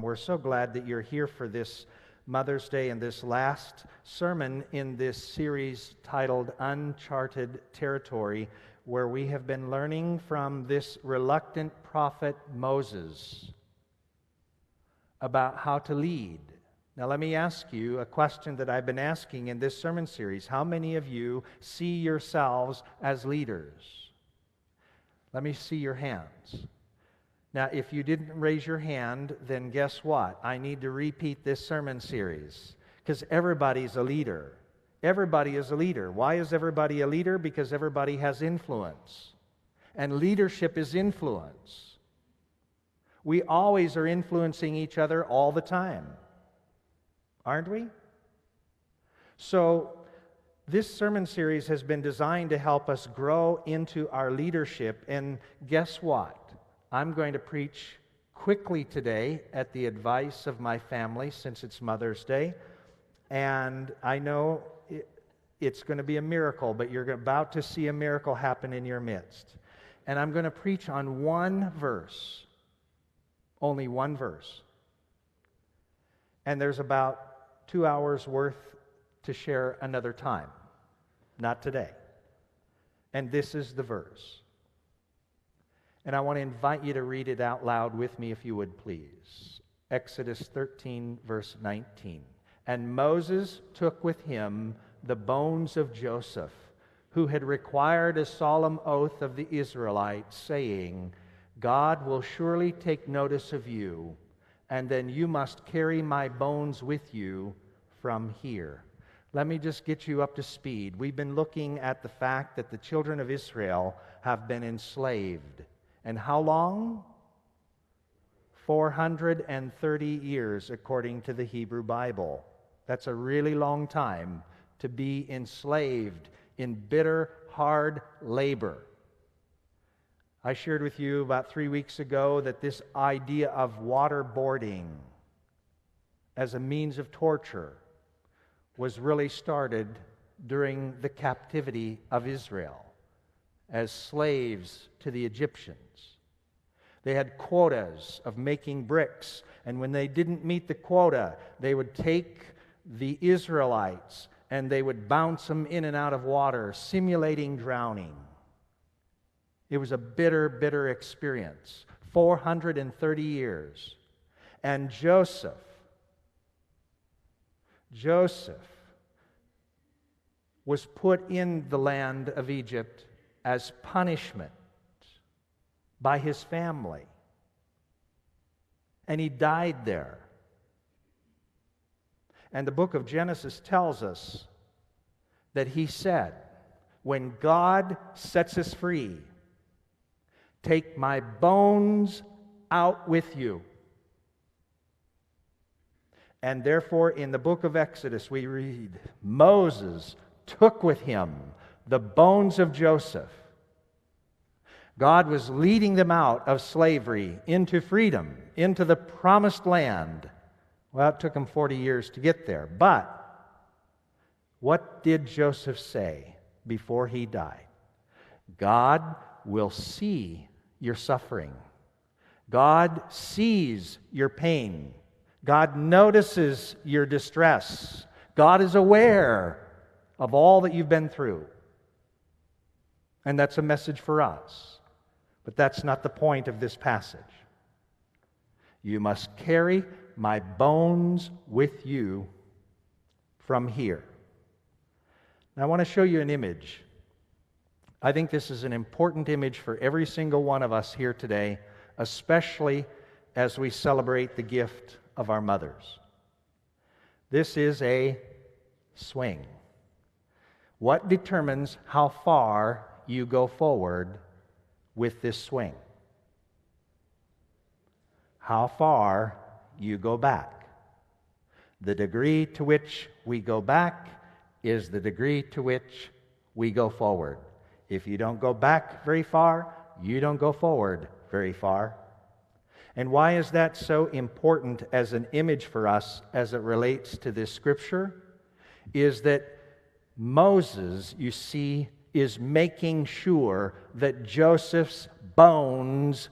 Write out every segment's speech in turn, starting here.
We're so glad that you're here for this Mother's Day and this last sermon in this series titled Uncharted Territory, where we have been learning from this reluctant prophet Moses about how to lead. Now let me ask you a question that I've been asking in this sermon series. How many of you see yourselves as leaders? Let me see your hands. Now, if you didn't raise your hand, then guess what? I need to repeat this sermon series because everybody's a leader. Everybody is a leader. Why is everybody a leader? Because everybody has influence. And leadership is influence. We always are influencing each other all the time. Aren't we? So, this sermon series has been designed to help us grow into our leadership. And guess what? I'm going to preach quickly today at the advice of my family since it's Mother's Day. And I know it's going to be a miracle, but you're about to see a miracle happen in your midst. And I'm going to preach on one verse, only one verse. And there's about 2 hours worth to share another time, not today. And this is the verse. And I want to invite you to read it out loud with me if you would please. Exodus 13, verse 19. And Moses took with him the bones of Joseph, who had required a solemn oath of the Israelites, saying, God will surely take notice of you, and then you must carry my bones with you from here. Let me just get you up to speed. We've been looking at the fact that the children of Israel have been enslaved. And how long? 430 years, according to the Hebrew Bible. That's a really long time to be enslaved in bitter, hard labor. I shared with you about 3 weeks ago that this idea of waterboarding as a means of torture was really started during the captivity of Israel as slaves to the Egyptians. They had quotas of making bricks, and when they didn't meet the quota, they would take the Israelites and they would bounce them in and out of water, simulating drowning. It was a bitter, bitter experience. 430 years. And Joseph was put in the land of Egypt as punishment by his family. And he died there. And the book of Genesis tells us that he said, when God sets us free, take my bones out with you. And therefore, in the book of Exodus, we read, Moses took with him the bones of Joseph. God was leading them out of slavery into freedom, into the promised land. Well, it took them 40 years to get there. But what did Joseph say before he died? God will see your suffering. God sees your pain. God notices your distress. God is aware of all that you've been through. And that's a message for us. But that's not the point of this passage. You must carry my bones with you from here. Now I want to show you an image. I think this is an important image for every single one of us here today, especially as we celebrate the gift of our mothers. This is a swing. What determines how far you go forward with this swing? How far you go back. The degree to which we go back is the degree to which we go forward. If you don't go back very far, you don't go forward very far. And why is that so important as an image for us as it relates to this scripture? Is that Moses, you see, is making sure that Joseph's bones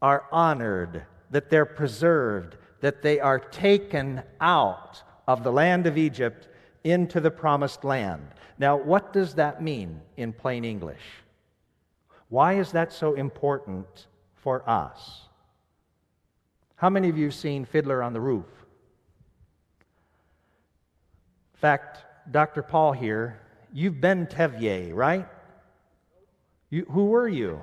are honored that they're preserved, that they are taken out of the land of Egypt into the promised land. Now, what does that mean in plain English? Why is that so important for us? How many of you have seen Fiddler on the Roof? In fact, Dr. Paul here, you've been Tevye, right? Who were you?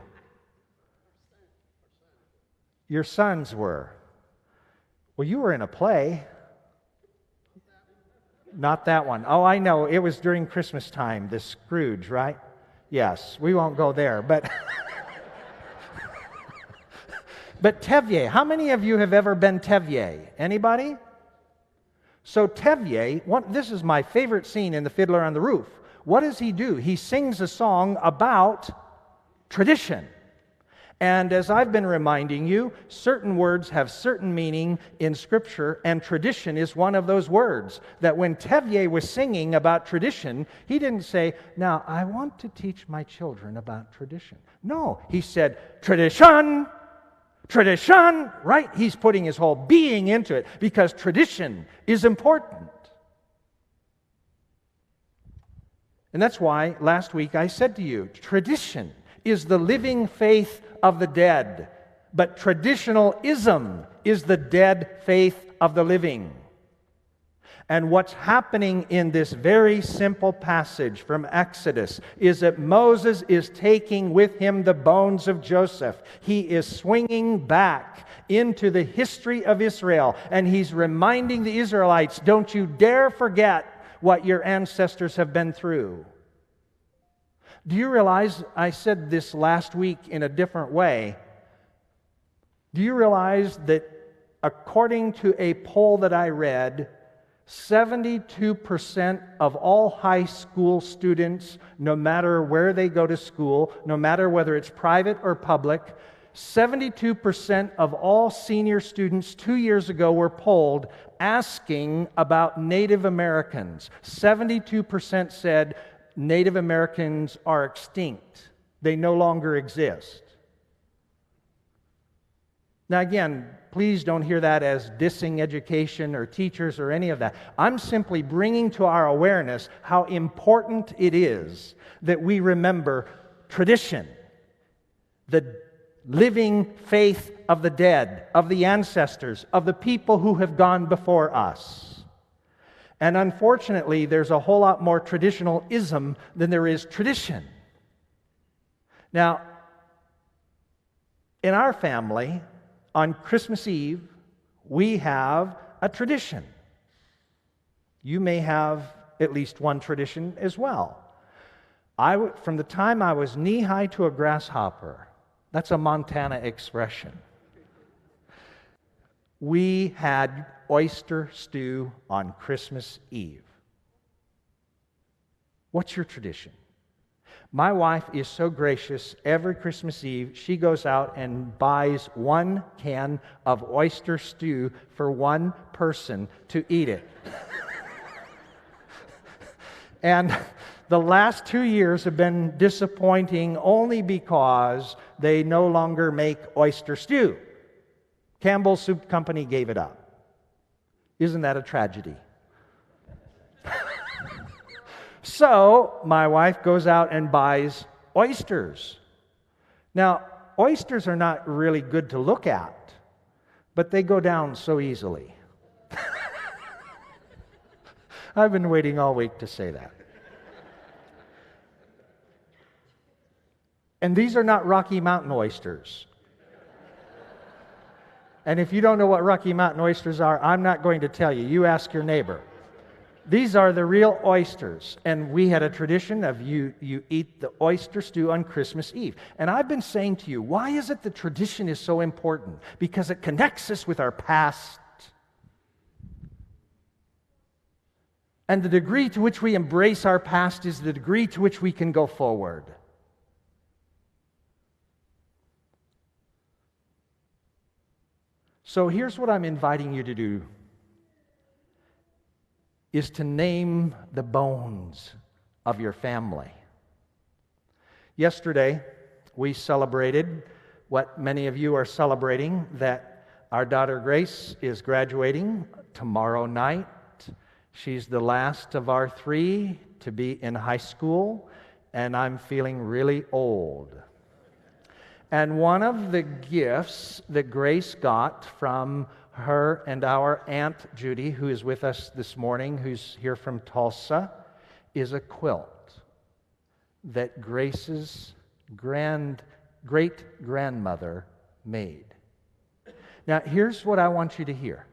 Your sons were. Well, you were in a play. Not that one. Oh, I know. It was during Christmas time, the Scrooge, right? Yes, we won't go there. But but Tevye, how many of you have ever been Tevye? Anybody? So Tevye, this is my favorite scene in The Fiddler on the Roof. What does he do? He sings a song about tradition. And as I've been reminding you, certain words have certain meaning in Scripture, and tradition is one of those words. That when Tevye was singing about tradition, he didn't say, now, I want to teach my children about tradition. No, he said, tradition, tradition, right? He's putting his whole being into it because tradition is important. And that's why last week I said to you, tradition is the living faith of the dead, but traditionalism is the dead faith of the living. And what's happening in this very simple passage from Exodus is that Moses is taking with him the bones of Joseph. He is swinging back into the history of Israel, and he's reminding the Israelites, don't you dare forget what your ancestors have been through. Do you realize, I said this last week in a different way, do you realize that according to a poll that I read, 72% of all high school students, no matter where they go to school, no matter whether it's private or public, 72% of all senior students 2 years ago were polled asking about Native Americans. 72% said Native Americans are extinct. They no longer exist. Now again, please don't hear that as dissing education or teachers or any of that. I'm simply bringing to our awareness how important it is that we remember tradition, the living faith of the dead, of the ancestors, of the people who have gone before us. And unfortunately, there's a whole lot more traditionalism than there is tradition. Now, in our family, on Christmas Eve, we have a tradition. You may have at least one tradition as well. From the time I was knee-high to a grasshopper, that's a Montana expression, we had oyster stew on Christmas Eve. What's your tradition? My wife is so gracious, every Christmas Eve, she goes out and buys 1 can of oyster stew for one person to eat it. And the last 2 years have been disappointing only because they no longer make oyster stew. Campbell's Soup Company gave it up. Isn't that a tragedy? So, my wife goes out and buys oysters. Now, oysters are not really good to look at, but they go down so easily. I've been waiting all week to say that. And these are not Rocky Mountain oysters. And if you don't know what Rocky Mountain oysters are, I'm not going to tell you. You ask your neighbor. These are the real oysters. And we had a tradition of you eat the oyster stew on Christmas Eve. And I've been saying to you, why is it that tradition is so important? Because it connects us with our past. And the degree to which we embrace our past is the degree to which we can go forward. So here's what I'm inviting you to do, is to name the bones of your family. Yesterday, we celebrated what many of you are celebrating, that Our daughter Grace is graduating tomorrow night. She's the last of our three to be in high school, and I'm feeling really old. And one of the gifts that Grace got from her and our Aunt Judy, who is with us this morning, who's here from Tulsa, is a quilt that Grace's great-grandmother made. Now, here's what I want you to hear.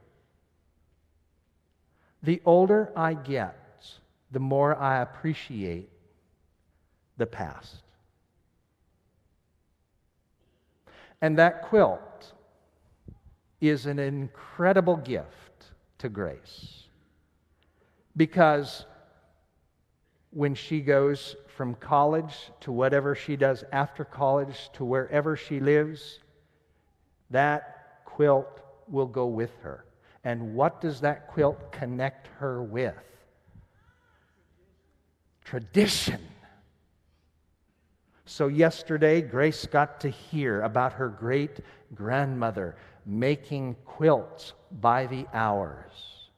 The older I get, the more I appreciate the past. And that quilt is an incredible gift to Grace, because when she goes from college to whatever she does after college to wherever she lives, that quilt will go with her. And what does that quilt connect her with? Tradition. So yesterday, Grace got to hear about her great-grandmother making quilts by the hours.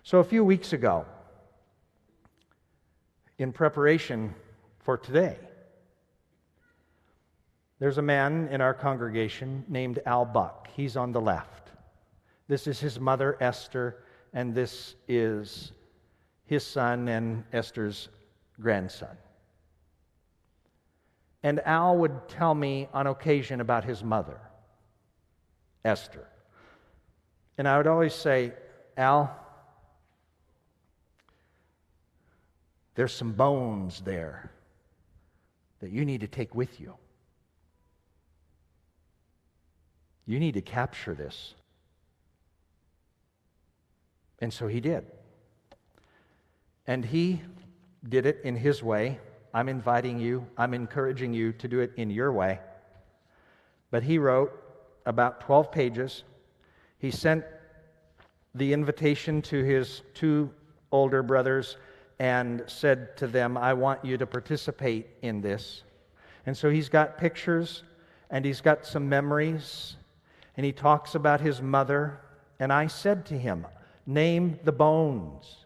So a few weeks ago, in preparation for today, there's a man in our congregation named Al Buck. He's on the left. This is his mother, Esther, and this is his son and Esther's grandson. And Al would tell me on occasion about his mother, Esther. And I would always say, Al, there's some bones there that you need to take with you. You need to capture this. And so he did. And he did it in his way. I'm inviting you, I'm encouraging you to do it in your way. But he wrote about 12 pages. He sent the invitation to his two older brothers and said to them, I want you to participate in this. And so he's got pictures and he's got some memories, and he talks about his mother. And I said to him, name the bones.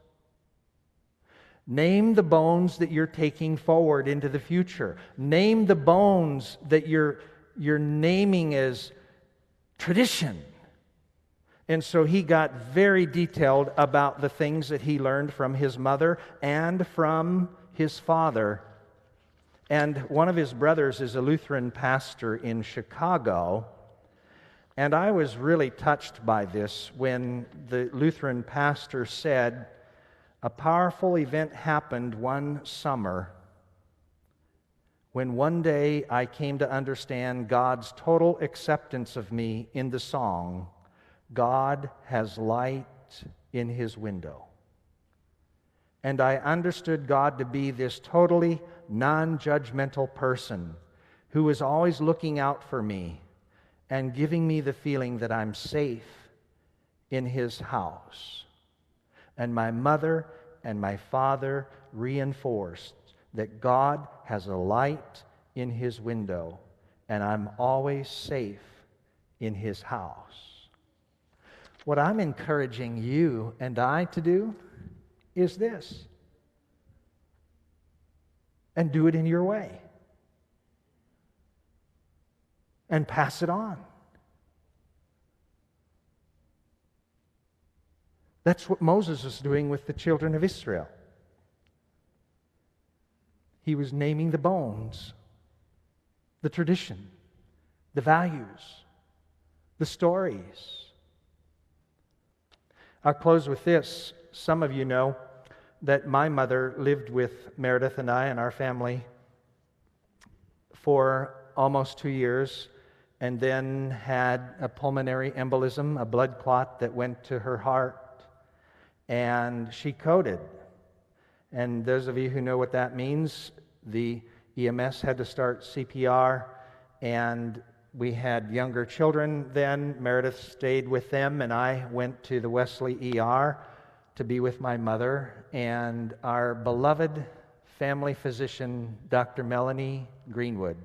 Name the bones that you're taking forward into the future. Name the bones that you're naming as tradition. And so he got very detailed about the things that he learned from his mother and from his father. And one of his brothers is a Lutheran pastor in Chicago. And I was really touched by this when the Lutheran pastor said, a powerful event happened one summer when one day I came to understand God's total acceptance of me in the song, God has light in His window. And I understood God to be this totally non-judgmental person who was always looking out for me and giving me the feeling that I'm safe in His house. And my mother and my father reinforced that God has a light in His window, and I'm always safe in His house. What I'm encouraging you and I to do is this. And do it in your way. And pass it on. That's what Moses was doing with the children of Israel. He was naming the bones, the tradition, the values, the stories. I'll close with this. Some of you know that my mother lived with Meredith and I and our family for almost 2 years, and then had a pulmonary embolism, a blood clot that went to her heart. And she coded. And those of you who know what that means, the EMS had to start CPR, and we had younger children then. Meredith stayed with them, and I went to the Wesley ER to be with my mother. And our beloved family physician, Dr. Melanie Greenwood,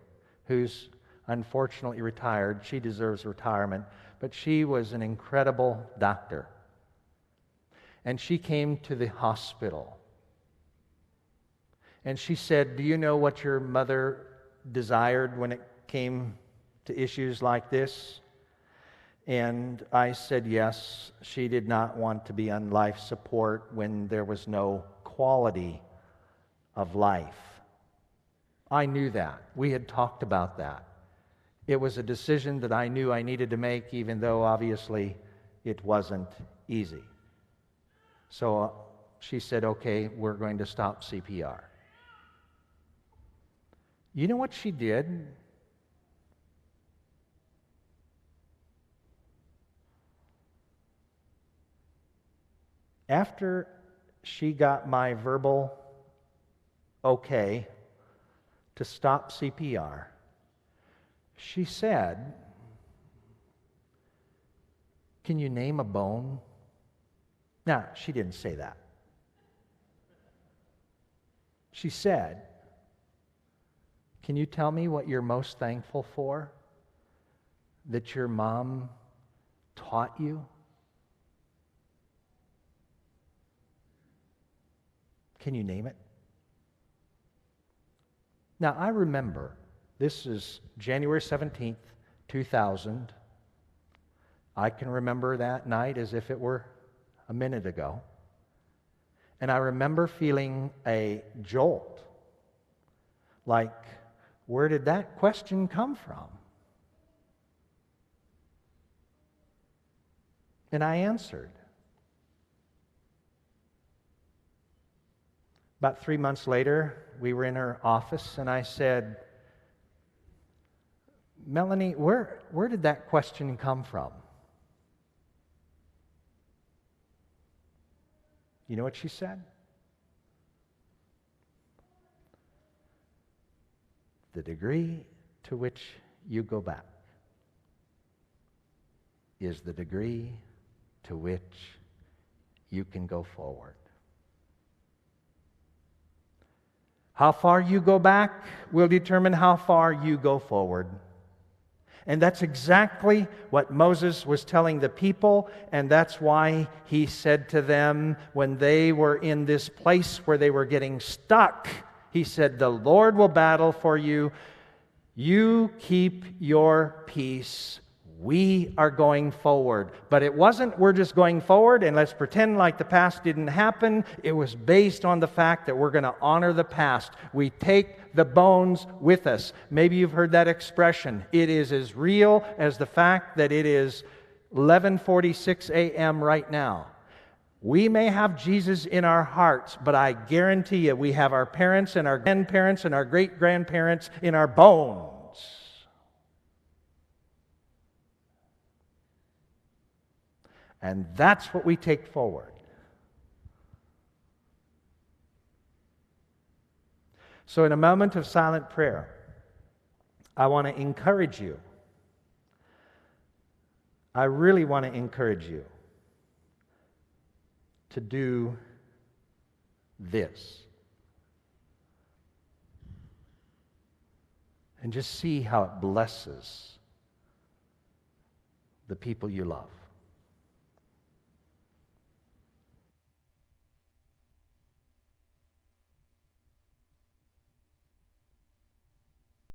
who's unfortunately retired. She deserves retirement, but she was an incredible doctor. And she came to the hospital. And she said, "Do you know what your mother desired when it came to issues like this?" And I said, yes, she did not want to be on life support when there was no quality of life. I knew that. We had talked about that. It was a decision that I knew I needed to make, even though obviously it wasn't easy. So she said, "Okay, we're going to stop CPR." You know what she did? After she got my verbal okay to stop CPR, she said, "Can you name a bone?" Now, she didn't say that. She said, "Can you tell me what you're most thankful for that your mom taught you?" Can you name it? Now, I remember, this is January 17th, 2000. I can remember that night as if it were a minute ago. And I remember feeling a jolt. Like, where did that question come from? And I answered. About 3 months later, we were in her office, and I said, "Melanie, where did that question come from?" You know what she said? "The degree to which you go back is the degree to which you can go forward." How far you go back will determine how far you go forward. And that's exactly what Moses was telling the people, and that's why he said to them when they were in this place where they were getting stuck, he said, "The Lord will battle for you. You keep your peace. We are going forward." But it wasn't, we're just going forward and let's pretend like the past didn't happen. It was based on the fact that we're going to honor the past. We take the bones with us. Maybe you've heard that expression. It is as real as the fact that it is 11:46 a.m. right now. We may have Jesus in our hearts, but I guarantee you we have our parents and our grandparents and our great-grandparents in our bones. And that's what we take forward. So in a moment of silent prayer, I want to encourage you. I really want to encourage you to do this. And just see how it blesses the people you love.